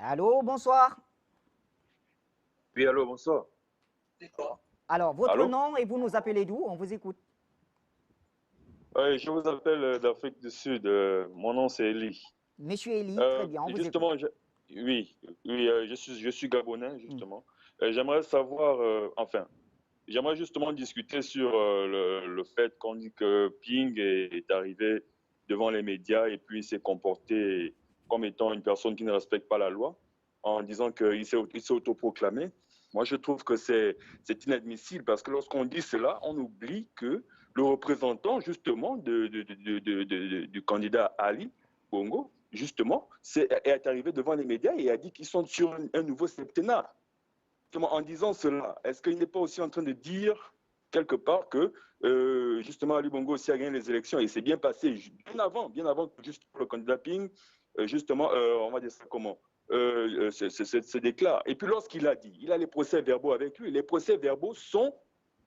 Allô, bonsoir. Oui, allô, bonsoir. Alors, votre Allô? nom et vous nous appelez d'où? On vous écoute. Je vous appelle d'Afrique du Sud. Mon nom, c'est Eli. Monsieur Elie, très Euh, bien, on vous écoute. justement, oui, oui, je suis Gabonais, Hmm. justement. J'aimerais savoir, j'aimerais justement discuter sur le fait qu'on dit que Ping est arrivé devant les médias et puis s'est comporté comme étant une personne qui ne respecte pas la loi, en disant qu'il s'est autoproclamé. Moi, je trouve que c'est inadmissible parce que lorsqu'on dit cela, on oublie que le représentant, justement, du candidat Ali Bongo, justement, est arrivé devant les médias et a dit qu'ils sont sur un nouveau septennat. En disant cela, est-ce qu'il n'est pas aussi en train de dire quelque part que justement Ali Bongo aussi a gagné les élections et c'est bien passé bien avant que juste le candidat Ping, justement, on va dire ça comment, se déclare. Et puis lorsqu'il a dit, il a les procès-verbaux avec lui, les procès-verbaux sont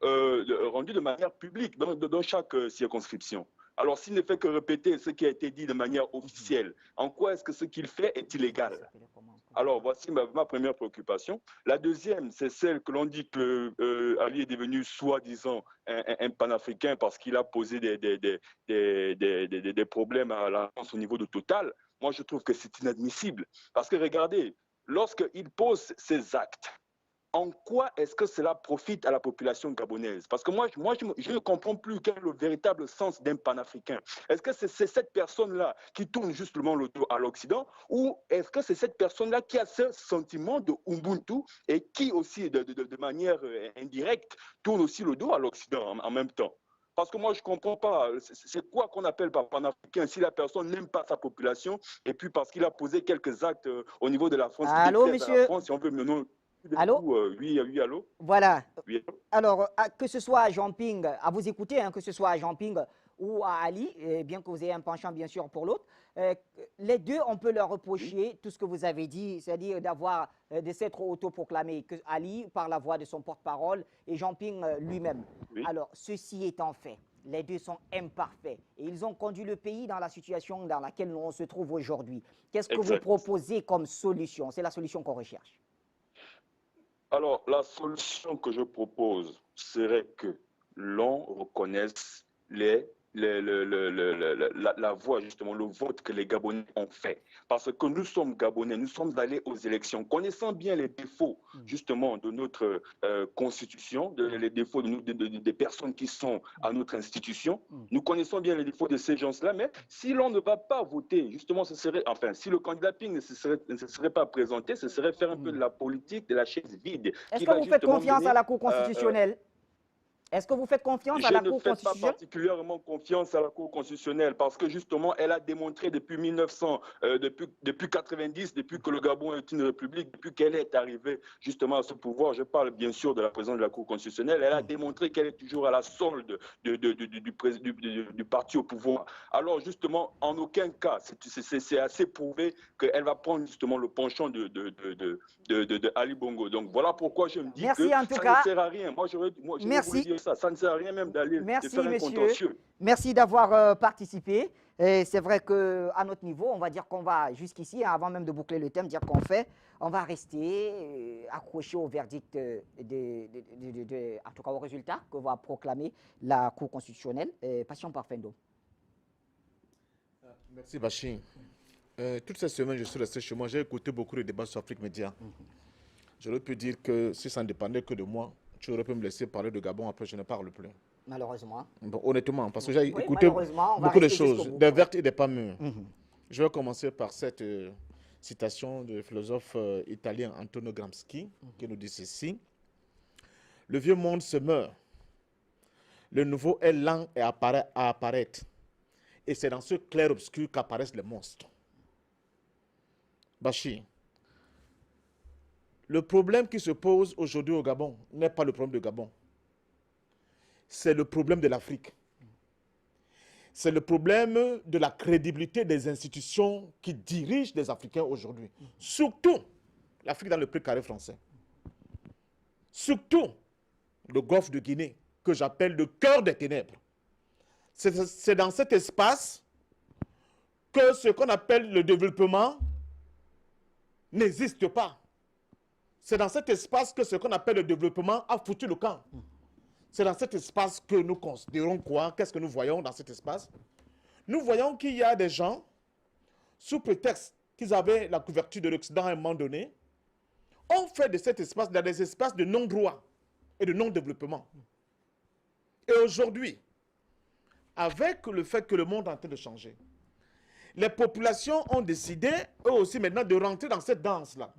rendus de manière publique dans chaque circonscription. Alors s'il ne fait que répéter ce qui a été dit de manière officielle, en quoi est-ce que ce qu'il fait est illégal? Alors, voici ma première préoccupation. La deuxième, c'est celle que l'on dit que Ali est devenu soi-disant un panafricain parce qu'il a posé des problèmes à la France au niveau de Total. Moi, je trouve que c'est inadmissible. Parce que regardez, lorsqu'il pose ses actes, en quoi est-ce que cela profite à la population gabonaise? Parce que je ne comprends plus quel est le véritable sens d'un panafricain. Est-ce que c'est cette personne-là qui tourne justement le dos à l'Occident ou est-ce que c'est cette personne-là qui a ce sentiment de Ubuntu et qui aussi, de manière indirecte, tourne aussi le dos à l'Occident en même temps? Parce que moi, je ne comprends pas. C'est quoi qu'on appelle par panafricain si la personne n'aime pas sa population et puis parce qu'il a posé quelques actes au niveau de la France qui Allô, déplaisent à la monsieur? France, si on veut maintenant d'un Allô? coup, oui, oui, allô? Voilà. Oui, allô? Alors, que ce soit à Jean-Ping, à vous écouter, hein, que ce soit à Jean-Ping ou à Ali, bien que vous ayez un penchant bien sûr pour l'autre, les deux, on peut leur Oui, reprocher tout ce que vous avez dit, c'est-à-dire de s'être autoproclamé, que Ali par la voix de son porte-parole et Jean-Ping lui-même. oui, Alors, ceci étant fait, les deux sont imparfaits et ils ont conduit le pays dans la situation dans laquelle on se trouve aujourd'hui. Qu'est-ce que vous exact. proposez comme solution? C'est la solution qu'on recherche. Alors, la solution que je propose serait que l'on reconnaisse la voix, justement, le vote que les Gabonais ont fait. Parce que nous sommes Gabonais, nous sommes allés aux élections, connaissant bien les défauts, justement, de notre constitution, les défauts des personnes qui sont à notre institution. Nous connaissons bien les défauts de ces gens-là, mais si l'on ne va pas voter, justement, si le candidat Ping ne se serait pas présenté, ce serait faire un peu de la politique de la chaise vide, Est-ce qui que va vous faites justement confiance à mener la Cour constitutionnelle? Est-ce que vous faites confiance à je la ne Cour fais pas constitutionnelle? particulièrement confiance à la Cour constitutionnelle parce que justement, elle a démontré depuis 1900, depuis 90, depuis que le Gabon est une république, depuis qu'elle est arrivée justement à ce pouvoir, je parle bien sûr de la présidente de la Cour constitutionnelle, elle a démontré qu'elle est toujours à la solde du parti au pouvoir. Alors justement, en aucun cas, c'est assez prouvé qu'elle va prendre justement le penchant de Ali Bongo. Donc voilà pourquoi je me dis que Merci en tout ça ne cas. sert à rien. Moi, je vais vous le Merci. dire ça. Ça ne sert à rien même de Merci, faire un monsieur. contentieux. Merci d'avoir participé. Et c'est vrai qu'à notre niveau, on va dire qu'on va jusqu'ici, hein, avant même de boucler le thème, dire qu'on fait, on va rester accroché au verdict, en tout cas au résultat que va proclamer la Cour constitutionnelle. Passion par Fendo. Merci Bachir. Toute cette semaine, je suis resté chez moi. J'ai écouté beaucoup de débats sur Afrique Média. J'aurais pu dire que si ça ne dépendait que de moi, tu aurais pu me laisser parler de Gabon, après je ne parle plus. Malheureusement. Bon, honnêtement, parce que j'ai Oui, écouté malheureusement, on va beaucoup de rester jusqu'au choses, bout. des Oui. vertes et des pas mûres. Je vais commencer par cette citation du philosophe italien Antonio Gramsci, qui nous dit ceci. Le vieux monde se meurt. Le nouveau est lent et à apparaître. Et c'est dans ce clair-obscur qu'apparaissent les monstres. Bachir, le problème qui se pose aujourd'hui au Gabon n'est pas le problème du Gabon. C'est le problème de l'Afrique. C'est le problème de la crédibilité des institutions qui dirigent les Africains aujourd'hui. Surtout l'Afrique dans le précaré français. Surtout le golfe de Guinée, que j'appelle le cœur des ténèbres. C'est dans cet espace que ce qu'on appelle le développement n'existe pas. C'est dans cet espace que ce qu'on appelle le développement a foutu le camp. C'est dans cet espace que nous considérons quoi? Qu'est-ce que nous voyons dans cet espace? Nous voyons qu'il y a des gens, sous prétexte qu'ils avaient la couverture de l'Occident à un moment donné, ont fait de cet espace des espaces de non-droit et de non-développement. Et aujourd'hui, avec le fait que le monde est en train de changer, les populations ont décidé, eux aussi maintenant, de rentrer dans cette danse-là,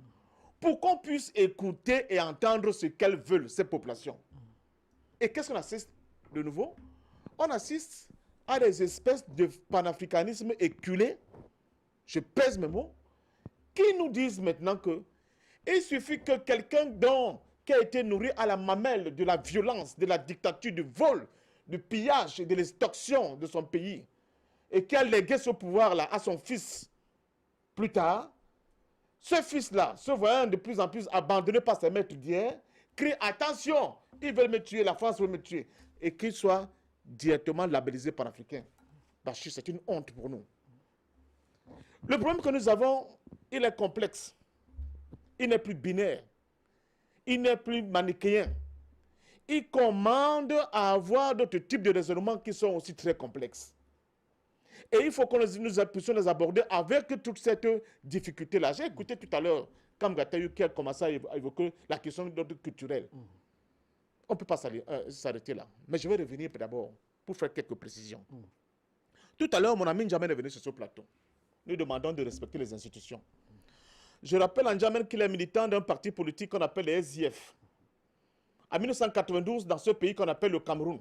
pour qu'on puisse écouter et entendre ce qu'elles veulent, ces populations. Et qu'est-ce qu'on assiste de nouveau? On assiste à des espèces de panafricanisme éculé, je pèse mes mots, qui nous disent maintenant que il suffit que quelqu'un qui a été nourri à la mamelle de la violence, de la dictature, du vol, du pillage et de l'extorsion de son pays, et qui a légué ce pouvoir-là à son fils plus tard, ce fils-là, se voyant de plus en plus abandonné par ses maîtres d'hier, crie « Attention, ils veulent me tuer, la France veut me tuer », et qu'il soit directement labellisé panafricain. Bachir, c'est une honte pour nous. Le problème que nous avons, il est complexe. Il n'est plus binaire. Il n'est plus manichéen. Il commande à avoir d'autres types de raisonnements qui sont aussi très complexes. Et il faut que nous puissions les aborder avec toute cette difficulté-là. J'ai écouté tout à l'heure Kam Gatayou qui a commencé à évoquer la question d'ordre culturel. On ne peut pas s'arrêter là. Mais je vais revenir d'abord pour faire quelques précisions. Tout à l'heure, mon ami N'Djamène est venu sur ce plateau. Nous demandons de respecter les institutions. Je rappelle à N'Djamène qu'il est militant d'un parti politique qu'on appelle les SIF. En 1992, dans ce pays qu'on appelle le Cameroun,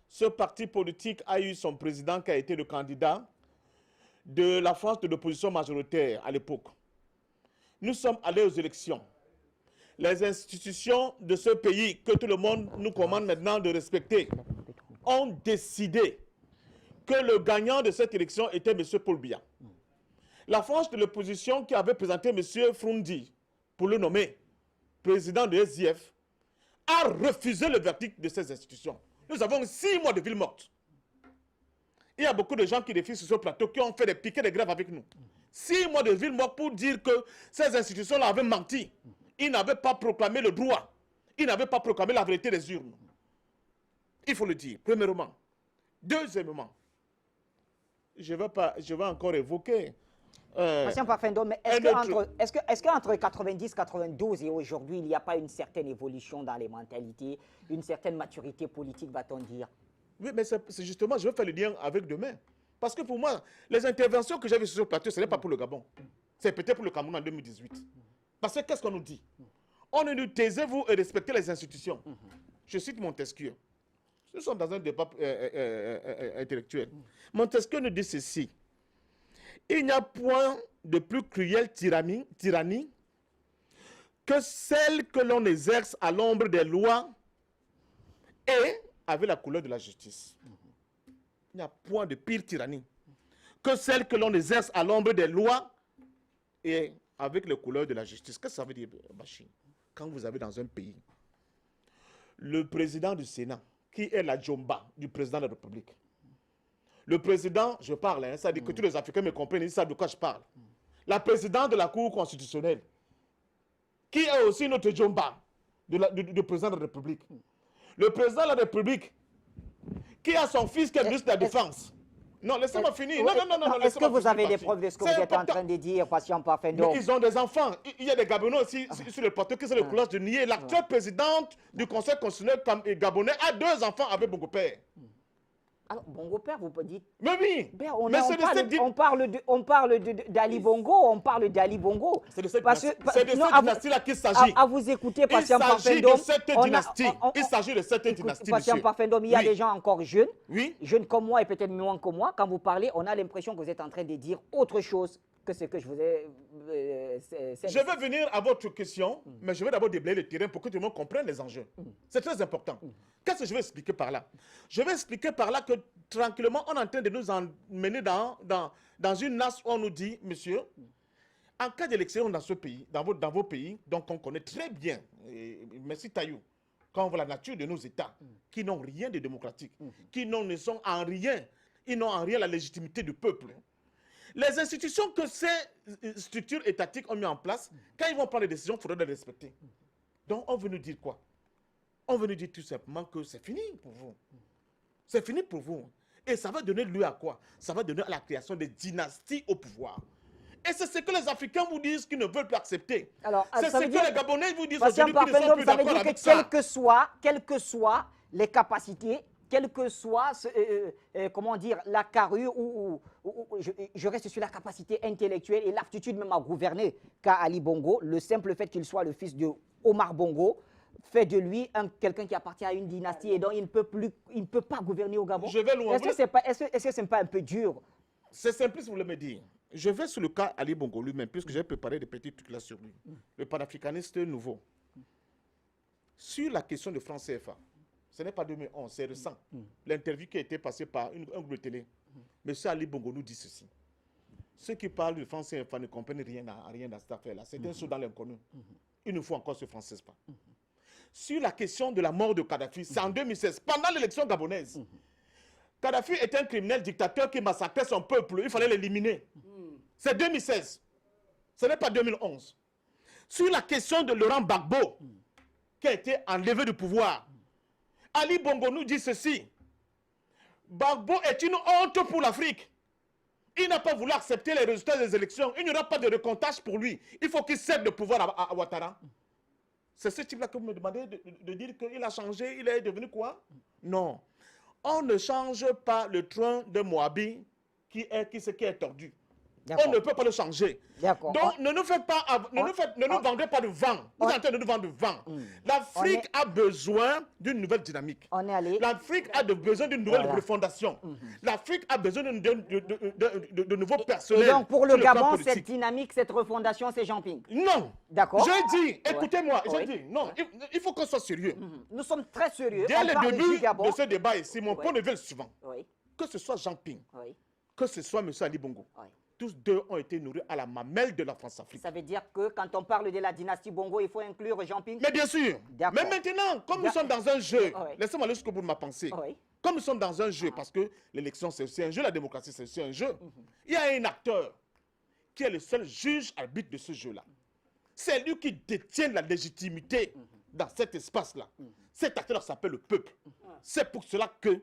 ce parti politique a eu son président qui a été le candidat de la France de l'opposition majoritaire à l'époque. Nous sommes allés aux élections. Les institutions de ce pays que tout le monde nous commande maintenant de respecter ont décidé que le gagnant de cette élection était M. Paul Biya. La France de l'opposition qui avait présenté M. Frundi pour le nommer président de SIF a refusé le verdict de ces institutions. Nous avons 6 mois de ville morte. Il y a beaucoup de gens qui défient sur ce plateau qui ont fait des piquets de grève avec nous. 6 mois de ville morte pour dire que ces institutions-là avaient menti. Ils n'avaient pas proclamé le droit. Ils n'avaient pas proclamé la vérité des urnes. Il faut le dire, premièrement. Deuxièmement, je vais encore évoquer... Patient Parfendo, mais est-ce qu'entre 90, 92 et aujourd'hui, il n'y a pas une certaine évolution dans les mentalités, une certaine maturité politique, va-t-on dire? Oui, mais c'est justement, je veux faire le lien avec demain. Parce que pour moi, les interventions que j'avais sur ce plateau, ce n'est pas pour le Gabon. C'est peut-être pour le Cameroun en 2018. Parce que qu'est-ce qu'on nous dit? On nous dit, taisez-vous et respectez les institutions. Je cite Montesquieu. Nous sommes dans un débat intellectuel. Montesquieu nous dit ceci. Il n'y a point de plus cruelle tyrannie que celle que l'on exerce à l'ombre des lois et avec la couleur de la justice. Il n'y a point de pire tyrannie que celle que l'on exerce à l'ombre des lois et avec les couleurs de la justice. Qu'est-ce que ça veut dire, Bachir? Quand vous avez dans un pays le président du Sénat, qui est la Djomba du président de la République, le président, je parle, hein, ça dit que tous les Africains me comprennent, ils savent de quoi je parle. La présidente de la Cour constitutionnelle, qui est aussi notre Djomba, du président de la République. Le président de la République, qui a son fils qui est ministre de la Défense. Non, laissez-moi finir. Non. Est-ce que vous avez des preuves de ce que vous êtes en train de dire, patient Parfendo? Mais ils ont des enfants. Il y a des Gabonais aussi sur le plateau qui sont le courage de nier. L'actuelle présidente du Conseil constitutionnel gabonais a 2 enfants avec Bongo Père. Alors, Bongo Père, vous dites... Mais oui. On parle d'Ali Bongo, on parle d'Ali Bongo. C'est de cette dynastie-là qu'il s'agit. À vous écouter, patient Parfendo... Il s'agit de cette dynastie, patient Parfendo, mais il y a des gens encore jeunes, oui, jeunes comme moi et peut-être moins que moi. Quand vous parlez, on a l'impression que vous êtes en train de dire autre chose que ce que je vous ai... je vais venir à votre question, mais je vais d'abord déblayer le terrain pour que tout le monde comprenne les enjeux. C'est très important. Qu'est-ce que je vais expliquer par là? Je vais expliquer par là que tranquillement, on est en train de nous emmener dans une nasse où on nous dit, monsieur, en cas d'élection dans ce pays, dans vos pays, donc on connaît très bien, merci Taïou, quand on voit la nature de nos États, qui n'ont rien de démocratique, qui ne sont en rien, ils n'ont en rien la légitimité du peuple. Les institutions que ces structures étatiques ont mis en place, quand ils vont prendre des décisions, il faudra les respecter. Donc, on veut nous dire quoi? On veut nous dire tout simplement que c'est fini pour vous. C'est fini pour vous. Et ça va donner lieu à quoi? Ça va donner à la création des dynasties au pouvoir. Et c'est ce que les Africains vous disent qu'ils ne veulent plus accepter. C'est ce que les Gabonais vous disent aujourd'hui qu'ils ne sont plus d'accord avec ça. Quelles que soient les capacités, quelle que soit, comment dire, la carrure, je reste sur la capacité intellectuelle et l'aptitude même à gouverner qu'a Ali Bongo, le simple fait qu'il soit le fils de Omar Bongo, fait de lui quelqu'un qui appartient à une dynastie et donc il ne peut pas gouverner au Gabon. Je vais loin. Est-ce que ce n'est pas un peu dur? C'est simpliste, vous le me dire. Je vais sur le cas Ali Bongo lui-même, puisque j'ai préparé des petits trucs là sur lui. Le panafricaniste nouveau. Sur la question de franc CFA, ce n'est pas 2011, c'est récent. L'interview qui a été passée par un groupe de télé. Monsieur Ali Bongo nous dit ceci. Ceux qui parlent du franc CFA ne comprennent rien dans cette affaire-là. C'est un saut dans l'inconnu. Il nous faut encore ce franc CFA. Sur la question de la mort de Kadhafi, c'est en 2016, pendant l'élection gabonaise. Kadhafi était un criminel dictateur qui massacrait son peuple. Il fallait l'éliminer. C'est 2016. Ce n'est pas 2011. Sur la question de Laurent Gbagbo, qui a été enlevé du pouvoir, Ali Bongo nous dit ceci. Gbagbo est une honte pour l'Afrique. Il n'a pas voulu accepter les résultats des élections. Il n'y aura pas de recomptage pour lui. Il faut qu'il cède le pouvoir à Ouattara. C'est ce type-là que vous me demandez de dire qu'il a changé, il est devenu quoi? Non. On ne change pas le trône de Moabi qui est tordu. On ne peut pas le changer. Donc, ne nous faites pas, ne nous vendez pas de vent. Vous êtes en train de nous vendre du vent. L'Afrique a besoin d'une nouvelle dynamique. L'Afrique a besoin d'une nouvelle refondation. L'Afrique a besoin de nouveaux personnels. Et donc, pour le Gabon, cette dynamique, cette refondation, c'est Jean-Ping? Non. D'accord. J'ai dit, écoutez-moi, j'ai dit, non, il faut qu'on soit sérieux. Nous sommes très sérieux. Dès le début de ce débat ici, mon point de vue est le suivant. Que ce soit Jean-Ping, que ce soit M. Ali Bongo, tous deux ont été nourris à la mamelle de la France-Afrique. Ça veut dire que quand on parle de la dynastie Bongo, il faut inclure Jean-Ping? Mais bien sûr. Mais maintenant, comme nous sommes dans un jeu, laissez-moi aller jusqu'au bout de ma pensée. Comme nous sommes dans un jeu, parce que l'élection c'est aussi un jeu, la démocratie c'est aussi un jeu, il y a un acteur qui est le seul juge arbitre de ce jeu-là. C'est lui qui détient la légitimité dans cet espace-là. Cet acteur s'appelle le peuple. C'est pour cela que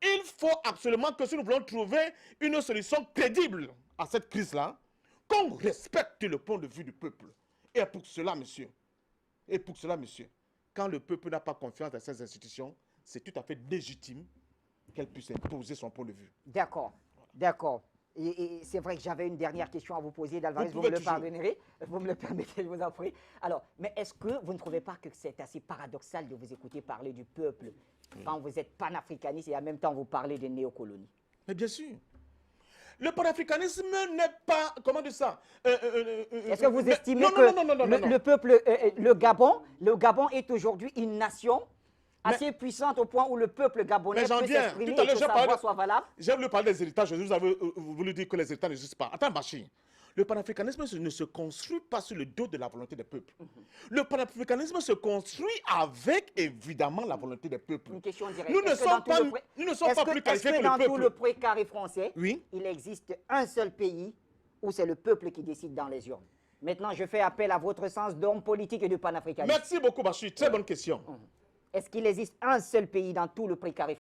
il faut absolument que si nous voulons trouver une solution crédible à cette crise-là, qu'on respecte le point de vue du peuple. Et pour cela, monsieur, quand le peuple n'a pas confiance dans ces institutions, c'est tout à fait légitime qu'elle puisse imposer son point de vue. D'accord, d'accord. Et c'est vrai que j'avais une dernière question à vous poser, Dalvarez, vous me le pardonnerez, vous me le permettez, je vous en prie. Alors, mais est-ce que vous ne trouvez pas que c'est assez paradoxal de vous écouter parler du peuple quand vous êtes panafricaniste et en même temps vous parlez de néocolonies? Mais bien sûr. Le panafricanisme n'est pas, comment dire ça? Est-ce que vous estimez que le peuple, le Gabon est aujourd'hui une nation assez puissante au point où le peuple gabonais peut s'exprimer et que sa voix soit valable? J'ai voulu parler des héritages, vous avez voulu dire que les héritages n'existent pas. Attends, Bachir. Le panafricanisme ne se construit pas sur le dos de la volonté des peuples. Le panafricanisme se construit avec, évidemment, la volonté des peuples. Une question directe. Nous ne sommes pas plus qualifiés que le peuple. Est-ce que dans tout le précaré français, oui, il existe un seul pays où c'est le peuple qui décide dans les urnes? Maintenant, je fais appel à votre sens d'homme politique et de panafricanisme. Merci beaucoup, Bachir. Très bonne question. Est-ce qu'il existe un seul pays dans tout le précaré